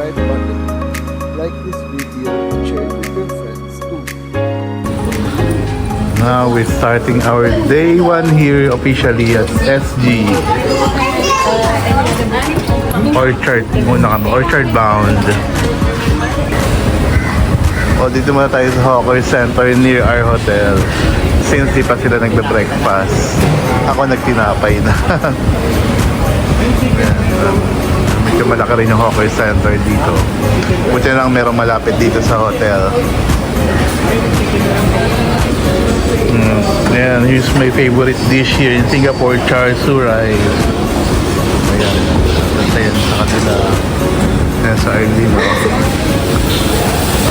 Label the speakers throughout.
Speaker 1: subscribe button, like this video, and share it with your friends too.
Speaker 2: Now we're starting our day 1 here officially at SG. Orchard muna kami, Orchard bound. O dito muna tayo sa Hawker Center near our hotel. Since di pa sila nagbe-breakfast, ako nagtinapay na. Medyo malaki rin yung Hawker Center dito. Buti lang merong malapit dito sa hotel. Ayan, here's my favorite dish here in Singapore, char siu rice. Ayan, ayan sa kanila. Ayan sa Arlene.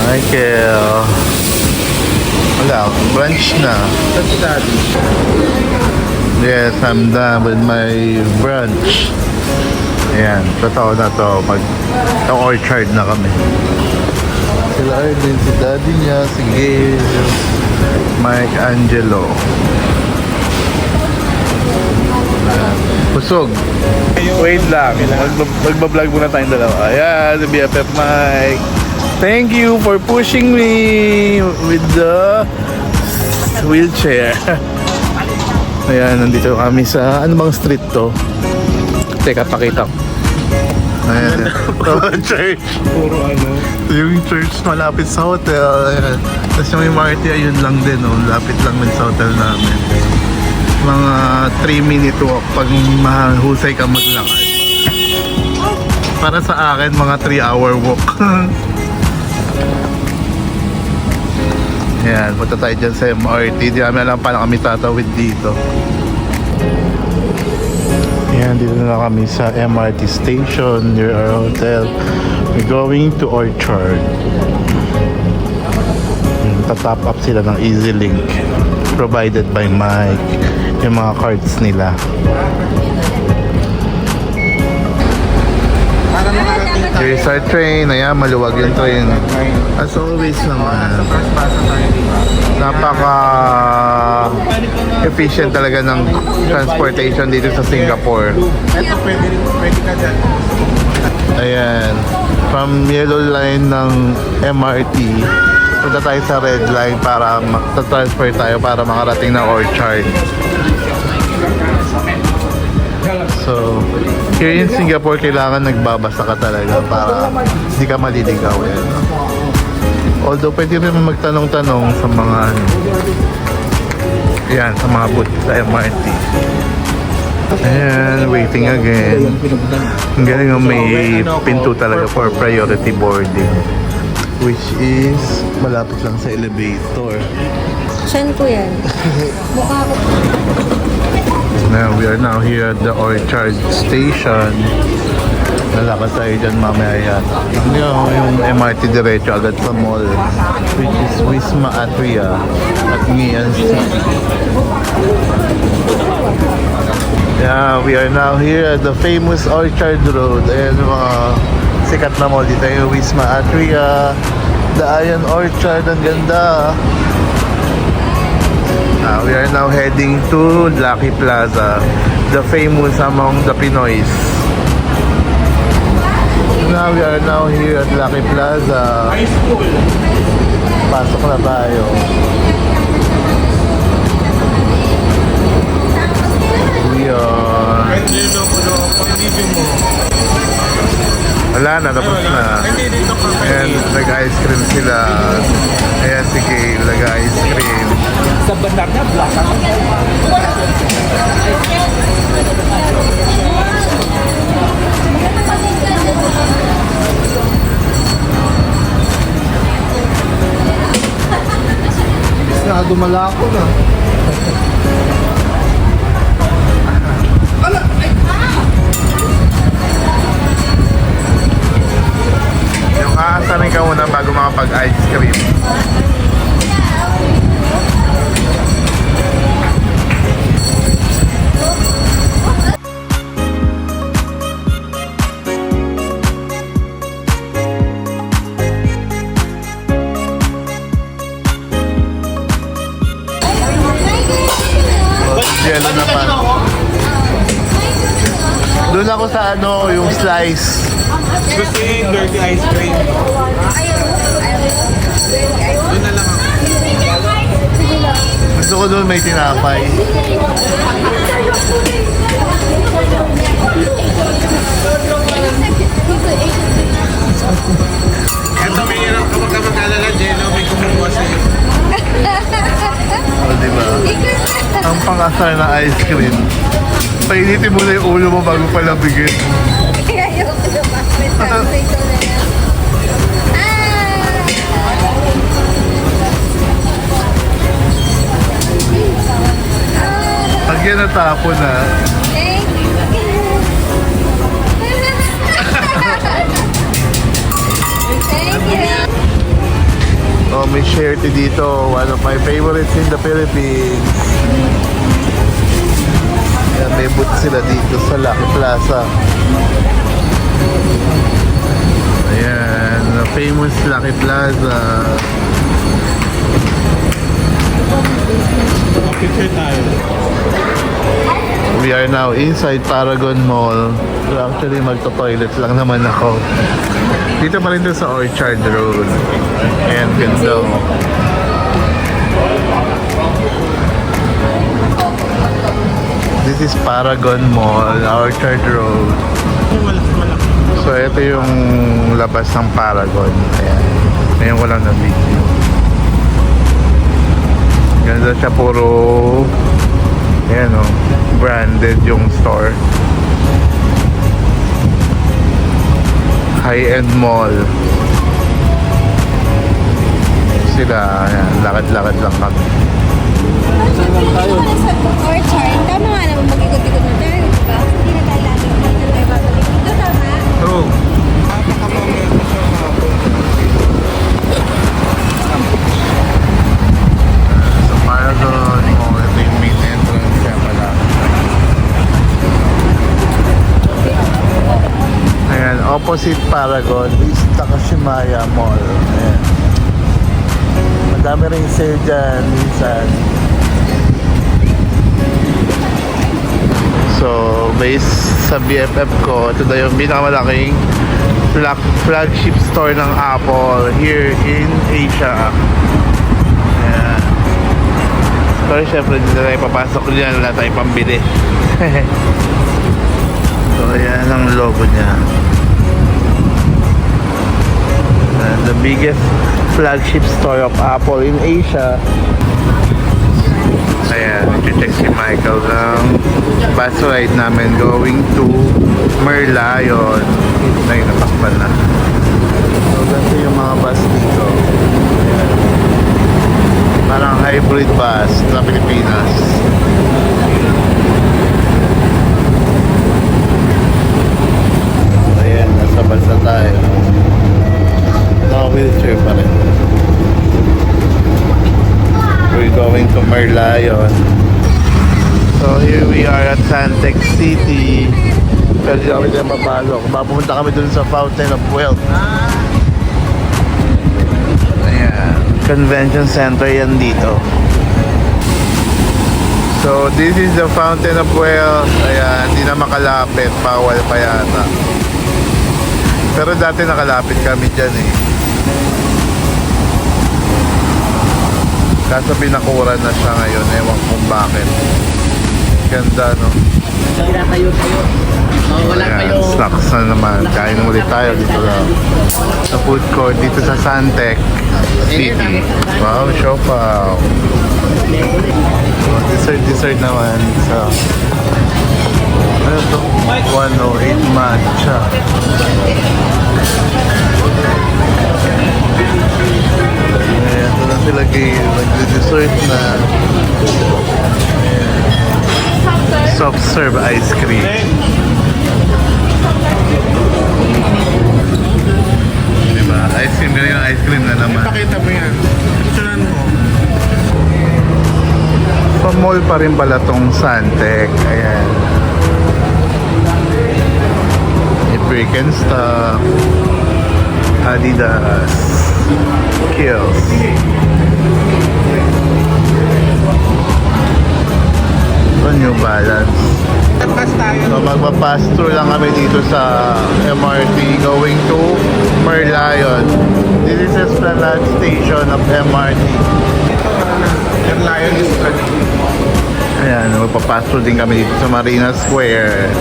Speaker 2: Michael. Wala, brunch na. Yes, I'm done with my brunch. Ayan, totoo na to. Orchard na kami. Sila Arlene, si daddy niya, si Gail, Mike Angelo. Pusog. Wait lang. Magbablog muna tayong dalawa. Ayan, si BFF Mike. Thank you for pushing me with the wheelchair. Ayan, nandito kami sa ano bang street to? Teka, pakita ko. Ayan. Church.
Speaker 3: Puro ano.
Speaker 2: Yung church malapit sa hotel. Ayan. Tapos yung MRT ayun lang din. Oh. Lapit lang din sa hotel namin. Mga 3-minute walk pag mahusay ka maglakad. Para sa akin, mga 3-hour walk. Ayan, punta tayo dyan sa MRT. Di namin alam paano kami tatawid dito. Ayan, dito na kami sa MRT station near our hotel. We're going to Orchard. Tatap up sila ng EasyLink provided by Mike. Yung mga cards nila. Here's our train. Ayan, maluwag yung train. As always naman. Napaka efficient talaga ng transportation dito sa Singapore. Ayan. From yellow line ng MRT, punta tayo sa red line para mag-transfer tayo para makarating ng Orchard. So, here in Singapore, kailangan nagbabasa ka talaga para hindi ka maliligaw. Yan. Although, pwede rin magtanong-tanong sa mga yan, sa mga booth sa MRT. Ayan, waiting again. Ang galing yung may pinto talaga for priority boarding, which is malapit lang sa elevator.
Speaker 4: Saan ko yan? Mukha ko.
Speaker 2: Now, we are now here at the Orchard Station. Lalakad tayo dyan mamaya yan. Yung MRT diretso agad sa mall, which is Wisma Atria at Ngee City. Yeah, we are now here at the famous Orchard Road. Ayan yung mga sikat na mall dito. Yung Wisma Atria, the Ion Orchard, ang ganda. We are now heading to Lucky Plaza, the famous among the Pinoys. Now we are now here at Lucky Plaza.
Speaker 3: High school.
Speaker 2: Pasok na tayo. We are...
Speaker 3: Kahit dito ko doon, pag-review mo.
Speaker 2: Wala na, tapos na.
Speaker 3: Hindi dito ka.
Speaker 2: Ayan, nag-ice cream sila. Ayan si Kay, nag-ice cream.
Speaker 3: Sa bandar na, blasa.
Speaker 1: Na dumala ako na.
Speaker 2: Yung aasanin ka muna bago makapag-ice cream. Yellow naman. Doon ako sa ano, yung slice.
Speaker 3: Gusto niya yung dirty ice cream. Doon na lang ako.
Speaker 2: Gusto ko doon may tinapay.
Speaker 3: Ito may hirap kapag ka mag-alala, Jello, may kumukuha sa'yo.
Speaker 2: O, di ba? Ang pangasar na ice cream. Painitin mo na yung ulo mo bago pa labigin.
Speaker 4: Kaya yung lumapit sa ito na yan.
Speaker 2: Pag yan natapon na,
Speaker 4: Thank you. Thank you.
Speaker 2: oh, may share tea dito. One of my favorites in the Philippines. Yan, may booth sila dito sa Lucky Plaza. Ayan, the famous Lucky Plaza.
Speaker 3: Picture tayo.
Speaker 2: We are now inside Paragon Mall. So actually, magto-toilet lang naman ako. Dito pa rin doon sa Orchard Road. Ayan, ganda. This is Paragon Mall, Orchard Road.
Speaker 3: Malaki.
Speaker 2: So ito yung labas ng Paragon. Ayan. Ngayon ko lang na video. Ganda siya, puro ayan o, branded yung store. High-end mall. Sila, ayan, lakad-lakad lang kami.
Speaker 4: Orchard. Tama nga naman mag-ikot-ikot na tayo. Diba? Hindi na tayo lagi. Hindi na tayo babalik. Ito tama.
Speaker 2: True. So Paragon Mall, ito yung main entrance kaya pala. Ayan, opposite Paragon is Takashimaya Mall. Ayan. Madami rin sale dyan minsan. So, based sa BFF ko, ito na yung pinakamalaking flagship store ng Apple here in Asia. Ayan. Pero syempre, hindi na tayo papasok dyan. Wala tayong pambili. So, ayan ang logo niya. And the biggest flagship store of Apple in Asia. Ayan, check si Michael ng bus ride namin going to Merlion. Ay, natakpan na. So, ganito yung mga bus dito. Ayan. Parang hybrid bus sa Pilipinas. Ayan, nasa bus na tayo. Naka-wheelchair pa rin. We're going to Merlion. So here we are at Santec City. Pero di kami dyan mapasok. Mapupunta kami dun sa Fountain of Wealth. Ayan. Convention Center yan dito. So this is the Fountain of Wealth. Ayan, hindi na makalapit. Bawal pa yata. Pero dati nakalapit kami dyan eh. Kaso binakuran na siya ngayon. Ewan kung bakit. Ganda, no?
Speaker 5: Tayo. Wala pa
Speaker 2: Ayan,
Speaker 5: yung...
Speaker 2: snacks na naman. Kain ulit tayo dito sa food court dito sa Santec City. Wow, siopaw. Dessert naman. So, ano to? 108 matcha. Ayan, ito na sila kayo. Nag-dessert na. Ayan. Soft serve ice cream. Diba? Ice cream, ganun yung ice cream na naman.
Speaker 3: Pakita mo yan. Picturean mo.
Speaker 2: Pa mall pa rin pala tong Santec. Ayan. May Birkenstock, Adidas, Kiehl's. Ito, New Balance.
Speaker 3: Tapos tayo.
Speaker 2: So magpa-pass through lang kami dito sa MRT going to Merlion. This is Esplanade Station of MRT.
Speaker 3: Yung Lion is good.
Speaker 2: Ayan, magpa-pass through din kami dito sa Marina Square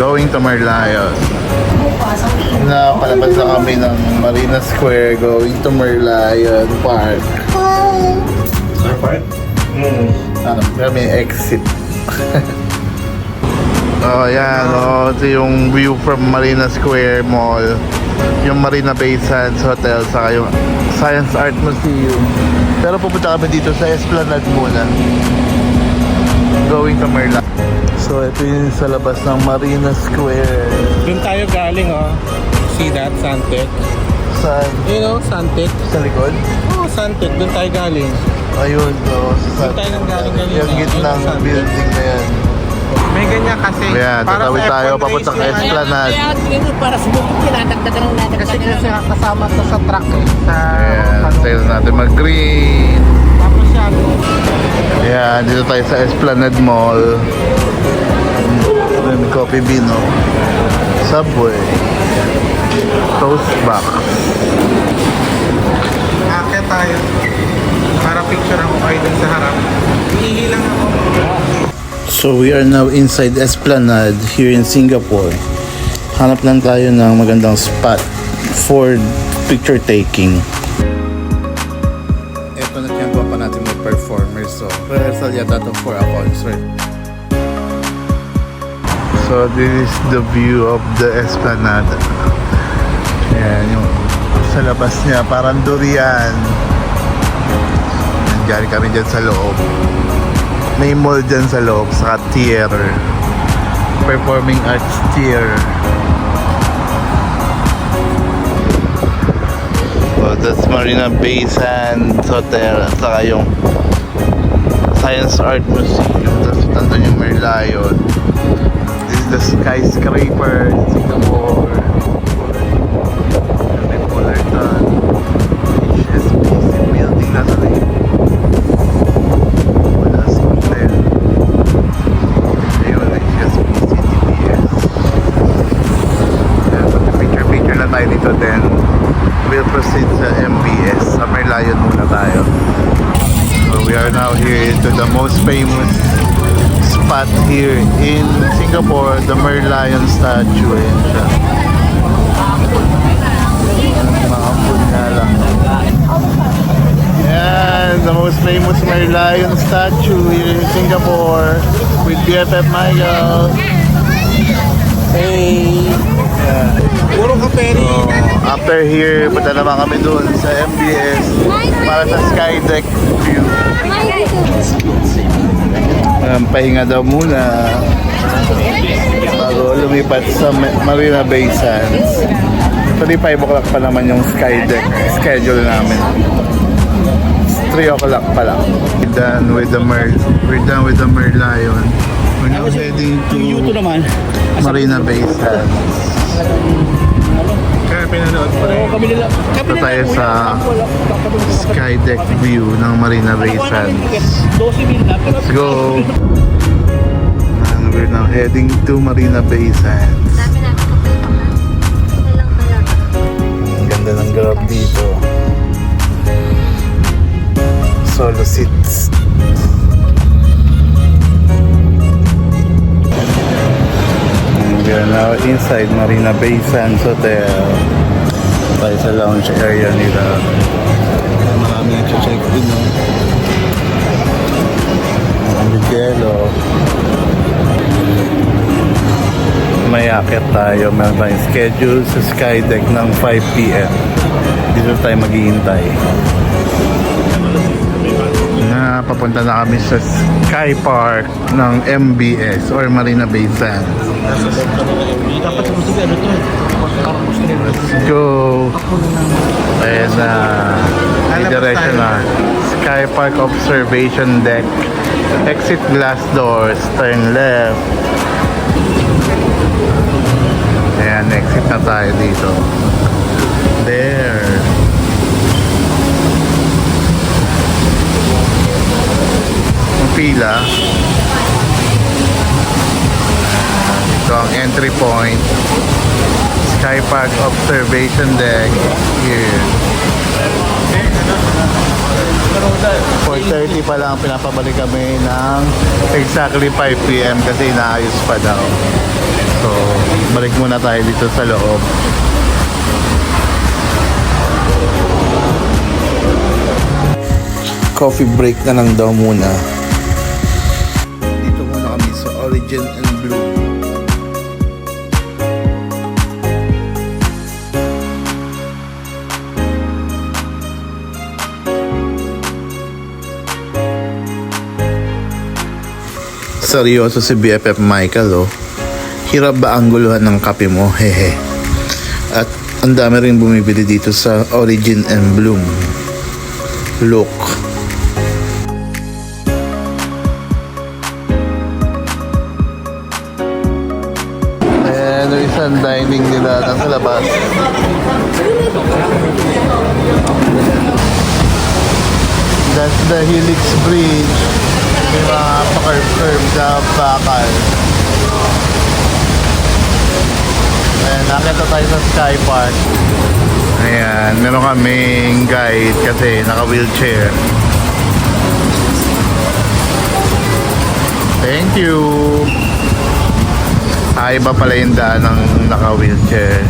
Speaker 2: going to Merlion. Palabas na kami ng Marina Square going to Merlion Park.
Speaker 3: Park?
Speaker 2: Kami exit. Oh, yan. Oh, ito yung view from Marina Square Mall. Yung Marina Bay Sands Hotel saka yung Science Art Museum. Pero pupunta kami dito sa Esplanade muna. Going to Merlion. So, ito yung sa labas ng Marina Square.
Speaker 3: Doon tayo galing, oh. See that? Suntec.
Speaker 2: Saan?
Speaker 3: You know, Suntec.
Speaker 2: Sa likod?
Speaker 3: Oh, Suntec. Doon tayo galing.
Speaker 2: Ayun, oh. Sa
Speaker 3: Doon tayo nang galing kanina.
Speaker 2: yung gitnang
Speaker 3: Ayun, Suntec.
Speaker 2: building na yan.
Speaker 3: May ganyan kasi.
Speaker 2: Ayan,
Speaker 3: para
Speaker 2: tatawid
Speaker 3: sa
Speaker 2: tayo
Speaker 3: F1
Speaker 2: papuntang
Speaker 3: racing,
Speaker 2: Esplanade.
Speaker 5: Kaya ganun para sa bukid, pinatagdagan lang natin.
Speaker 3: Kasi kasama to sa track eh. Sa
Speaker 2: Ayan, sales natin mag-green.
Speaker 3: Tapos yan.
Speaker 2: Ayan, dito tayo sa Esplanade Mall. May Coffee Bean, no? Subway. Toast Box.
Speaker 3: Akit tayo. Para picture ako kayo dun sa harap. Hihilang ako.
Speaker 2: So we are now inside Esplanade here in Singapore. Hanap lang tayo ng magandang spot for picture taking. Ito na tiyempo pa natin mga performers. So rehearsal yata ito for a concert. So this is the view of the Esplanade. Ayan, yung sa labas niya parang durian. Nandiyan kami dyan sa loob. May mall dyan sa loob, saka theater. Performing arts theater. So that's Marina Bay Sands Hotel. At saka yung Science Art Museum. Tapos nandun yung Merlion. This is the skyscraper in Singapore. May Fullerton. HSBC building na sa rin. Tayo dito, then we'll proceed sa MBS. Sa Merlion muna tayo. So we are now here to the most famous spot here in Singapore, the Merlion statue. Ayan siya. Makambun nga lang. Yan, the most famous Merlion statue here in Singapore with BFF Michael. Hey! Yeah.
Speaker 3: Puro ka peri.
Speaker 2: So, after here, punta naman kami doon sa MBS para sa Skydeck view. Pahinga daw muna bago lumipat sa Marina Bay Sands. Actually, 5 o'clock pa naman yung Skydeck schedule namin. 3 o'clock pa lang. We're done with the Merlion. We're now heading to Marina Bay Sands.
Speaker 3: Kaya pinanood ko rin.
Speaker 2: Ito tayo sa Skydeck view ng Marina Bay Sands. Let's go! And we're now heading to Marina Bay Sands.
Speaker 4: Dami namin kapay pa. Ano lang talaga.
Speaker 2: Ang ganda ng grab dito. Solo seats. We are now inside Marina Bay Sands Hotel. Tayo sa lounge area nila. Marami nag-check in. Ang Miguelo. Mayakit tayo. Meron tayong schedule sa Skydeck ng 5 p.m. Dito tayo maghihintay. Papunta na kami sa Sky Park ng MBS or Marina Bay Sands.
Speaker 5: Dapat sa musik ano to?
Speaker 2: Let's go! Ayan na. Direction na. Sky Park Observation Deck. Exit glass doors. Turn left. Ayan, exit na tayo dito. There. Ang pila. entry point. Sky Park Observation Deck. Here. 4:30 pa lang pinapabalik kami ng exactly 5 p.m. kasi inaayos pa daw. So, balik muna tayo dito sa loob. Coffee break na lang daw muna. Dito muna kami sa Origin and Bloom. Seryoso si BFF Michael, oh. Hirap ba ang guluhan ng kape mo? Hehe. At ang dami rin bumibili dito sa Origin and Bloom. Look. Ayan, yung isang dining nila nasa labas. That's the Helix Bridge. May mga pa-curve na bakal. Ayan, nakita tayo sa Sky Park. Ayan, meron kaming guide kasi naka-wheelchair. Thank you! Iba pala yung daan ng naka-wheelchair.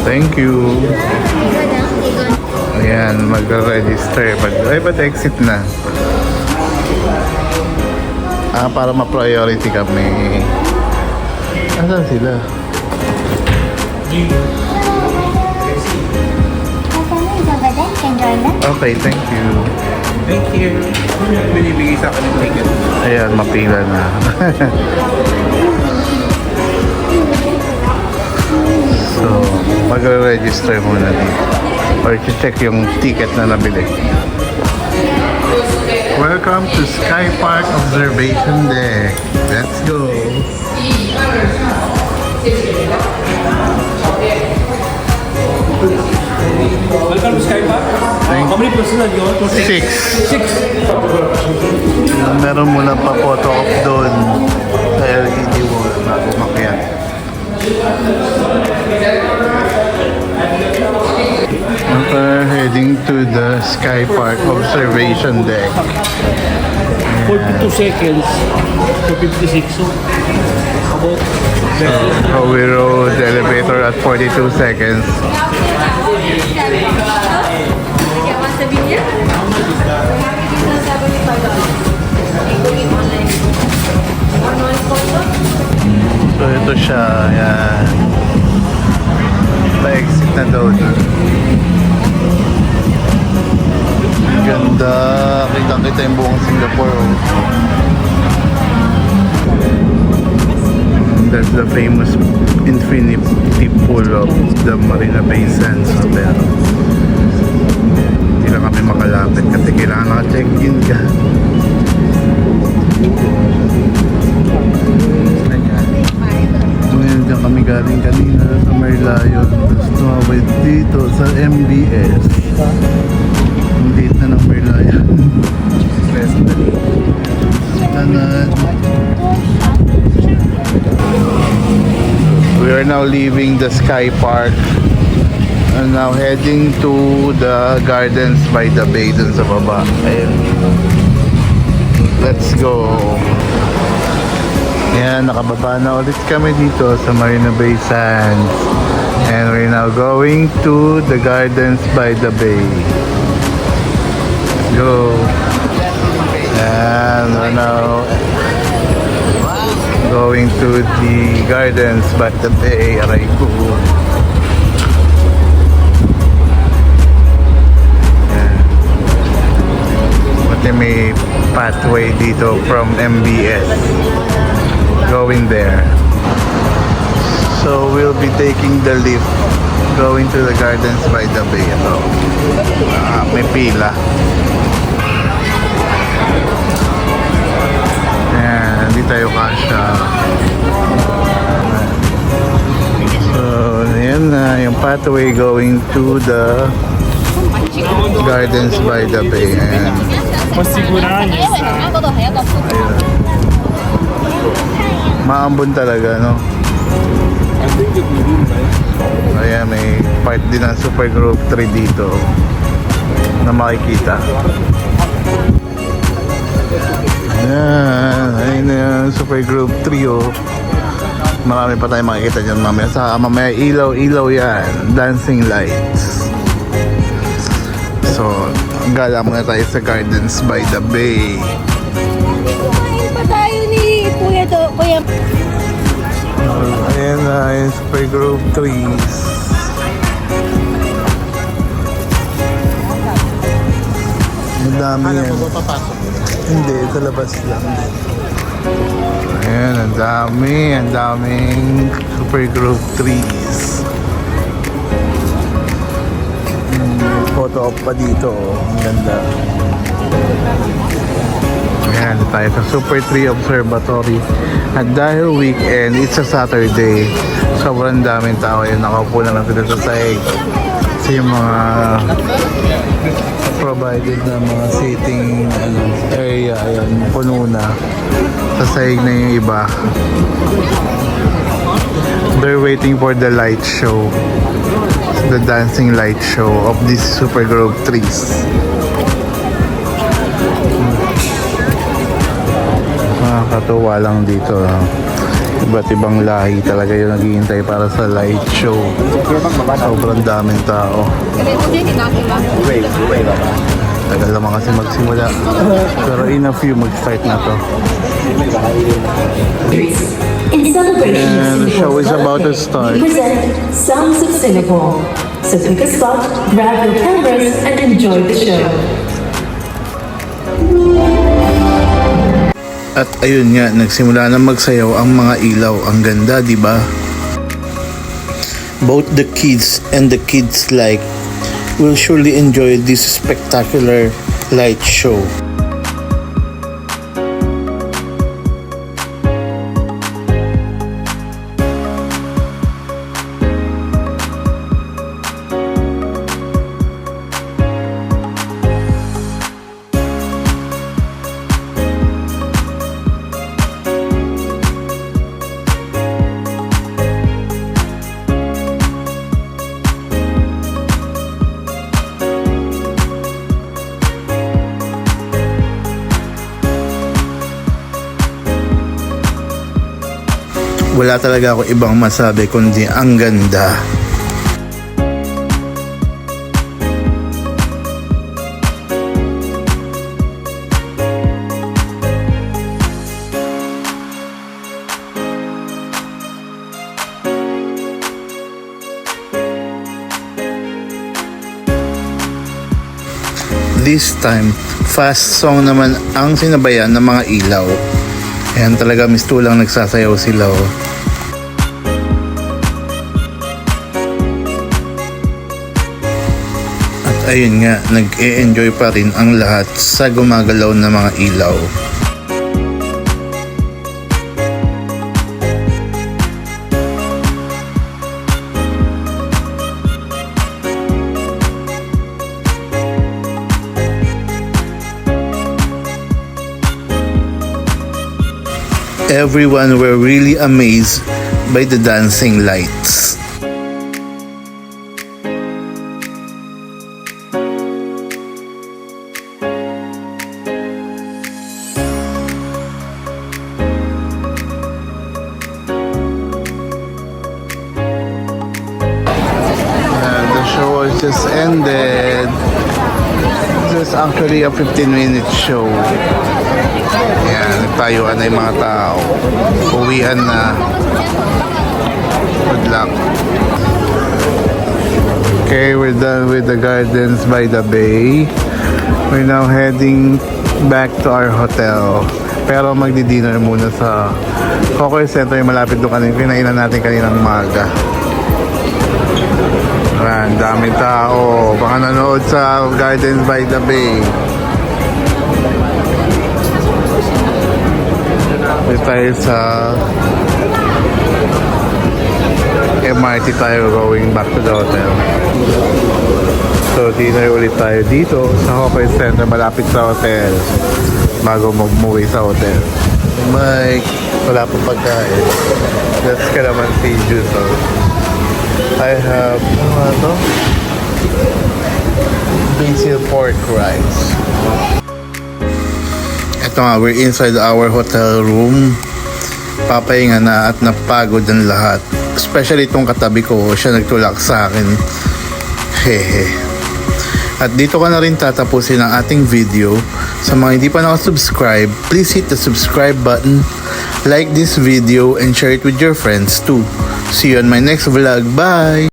Speaker 2: Thank you! Ayan, mag-register. Ba't exit na? Para ma-priority kami. Asan sila? Okay, thank you.
Speaker 3: Thank you. Binibigay sa akin yung ticket.
Speaker 2: Ayan, mapila na. So, mag-register muna dito. Or check yung ticket na nabili. Welcome to Sky Park Observation Deck. Let's go.
Speaker 5: Welcome to Sky Park. How many persons are you on?
Speaker 2: 6.
Speaker 5: 6.
Speaker 2: Meron muna pa photo op doon sa LED wall bago makyat. We're heading to the Sky Park Observation Deck.
Speaker 5: 42 seconds to 56. So, about
Speaker 2: We rode the elevator at 42 seconds. So ito siya, yan. Pa-exit na daw dun. Ganda. Kita-kita yung buong Singapore. Oh. That's the famous infinity pool of the Marina Bay Sands Hotel. Hindi lang kami makalapit kasi kailangan naka-check-in ka. Ngayon dyan kami galing kanina sa Merlion. Tapos tumawid dito sa MBS. Ang date na ng Merlion. We are now leaving the Sky Park and now heading to the Gardens by the Bay dun sa baba. Ayan. Let's go. Ayan, nakababa na ulit kami dito sa Marina Bay Sands. And we're now going to the Gardens by the Bay. Let's go. And we're now going to the Gardens by the Bay. Aray ko. Ayan. Pati may pathway dito from MBS going there. So we'll be taking the lift going to the Gardens by the Bay. Ito. May pila. Ayan, hindi tayo kasha. So, ayan na yung pathway going to the Gardens by the Bay. Ayan.
Speaker 5: Посигурань.
Speaker 2: Maambon talaga, no? Ayan, may part din ng Super Group 3 dito na makikita. Ayan, ayun na yung Super Group 3, oh. Marami pa tayong makikita dyan mamaya. Mamaya ilaw-ilaw yan. Dancing lights. So, gala muna tayo sa Gardens by the Bay.
Speaker 4: Kumain pa tayo ni Kuya to. Kuya.
Speaker 2: Ayan na yung Super Group 3s. Ang dami yan. Hindi, sa labas lang. Ayan, ang daming Super Group 3s. Photo op pa dito, oh. Ang ganda. Ayan, tayo sa Super 3 Observatory. At dahil weekend, it's a Saturday. Sobrang daming tao. Ayan, nakaupo na lang sila sa sahig. Kasi yung mga provided na mga seating area, ayan, puno na. Sa sahig na yung iba. They're waiting for the light show. The dancing light show of this Super Group 3s. Nakakatuwa lang dito. Iba't ibang lahi talaga yung naghihintay para sa light show. Sobrang daming tao. Tagal naman kasi magsimula. Pero in a few mag-start na to.
Speaker 6: In celebration
Speaker 2: And
Speaker 6: of
Speaker 2: the show is about to
Speaker 6: Singapore,
Speaker 2: start.
Speaker 6: we present Sounds of Singapore. So pick a spot, grab your cameras, and enjoy the show.
Speaker 2: At ayun nga, nagsimula na magsayaw ang mga ilaw. Ang ganda, di ba? Both the kids and the kids like will surely enjoy this spectacular light show. Wala talaga ako ibang masabi kundi ang ganda. This time, fast song naman ang sinabayan ng mga ilaw. Ayan talaga, mistulang nagsasayaw sila, oh. At ayun nga, nag-e-enjoy pa rin ang lahat sa gumagalaw na mga ilaw. Everyone were really amazed by the dancing lights. And the show just ended. This is actually a 15-minute show. Ayan, nagtayuan na yung mga tao. Uwian na. Good luck. Okay, we're done with the Gardens by the Bay. We're now heading back to our hotel. Pero magdi-dinner muna sa Cocoy Center yung malapit doon kanina. Kinainan natin kaninang umaga. Ayan, daming tao. Baka nanood sa Gardens by the Bay. Tayo sa MRT tayo going back to the hotel. So, dinner ulit tayo dito sa Hawkeye Center, malapit sa hotel. Bago mag-uwi sa hotel. Mike, wala pang pagkain. That's calamansi juice. So, I have, ano to? Basil pork rice. Ito nga, we're inside our hotel room. Papahinga na at napagod ang lahat. Especially itong katabi ko, siya nagtulak sa akin. Hehe. At dito ka na rin tatapusin ang ating video. Sa mga hindi pa nakasubscribe, please hit the subscribe button, like this video, and share it with your friends too. See you on my next vlog. Bye!